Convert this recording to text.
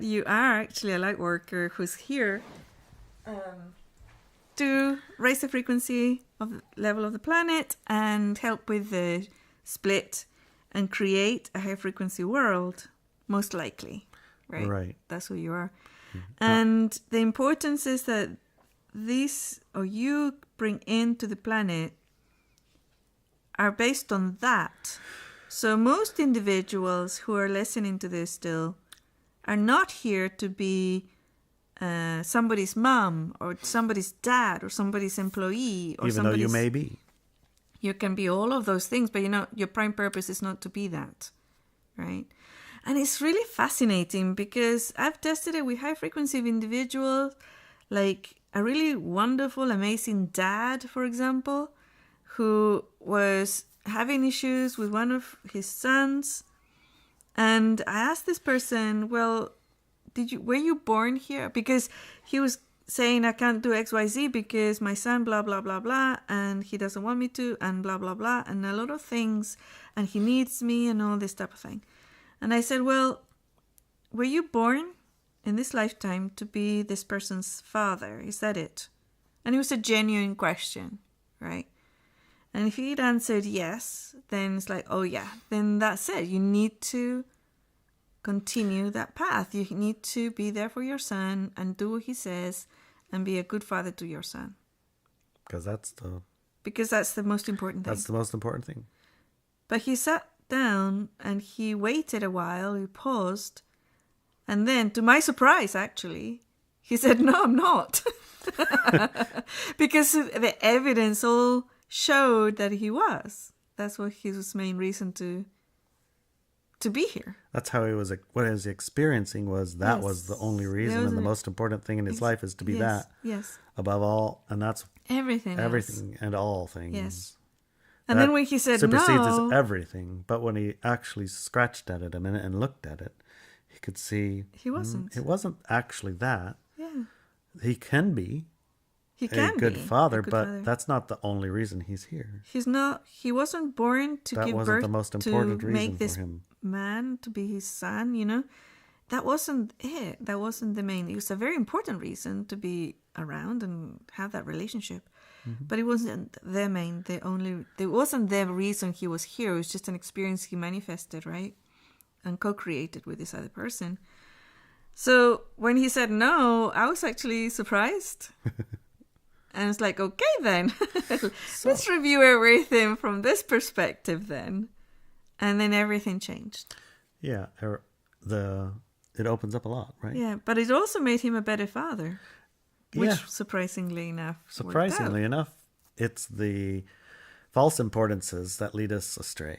You are actually a light worker who's here to raise the frequency of the level of the planet and help with the split and create a high frequency world, most likely. Right. That's who you are. And the importance is that you bring into the planet are based on that. So most individuals who are listening to this still are not here to be somebody's mom or somebody's dad or somebody's employee. Or even though you may be. You can be all of those things, but your prime purpose is not to be that, right? And it's really fascinating because I've tested it with high frequency individuals, like a really wonderful, amazing dad, for example, who was having issues with one of his sons. And I asked this person, well, were you born here? Because he was saying, I can't do XYZ because my son, blah, blah, blah, blah, and he doesn't want me to, and blah, blah, blah, and a lot of things, and he needs me and all this type of thing. And I said, well, were you born in this lifetime to be this person's father? Is that it? And it was a genuine question, right? And if he'd answered yes, then it's like, oh yeah, then that's it. You need to continue that path. You need to be there for your son and do what he says and be a good father to your son. Because that's the most important thing. That's the most important thing. But he sat down and he waited a while, he paused, and then, to my surprise, actually, he said, no, I'm not. Because the evidence all showed that he was. That's what his main reason to be here. That's how he was. What he was experiencing was the only reason, and the most important thing in his life is to be that. Yes. Above all, and that's everything and all things. Yes. And then when he said supersedes everything, but when he actually scratched at it a minute and looked at it, he could see he wasn't. It wasn't actually that. Yeah. He can be. He can be a good father, but father. That's not the only reason he's here. He's not. He wasn't born to give birth the most important to reason make this for him. Man to be his son. That wasn't it. That wasn't the main. It was a very important reason to be around and have that relationship, but it wasn't it wasn't the reason he was here. It was just an experience he manifested, right, and co-created with this other person. So when he said no, I was actually surprised. And it's like, okay, then, let's review everything from this perspective then. And then everything changed. Yeah, it opens up a lot, right? Yeah, but it also made him a better father, which surprisingly enough, it's the false importances that lead us astray.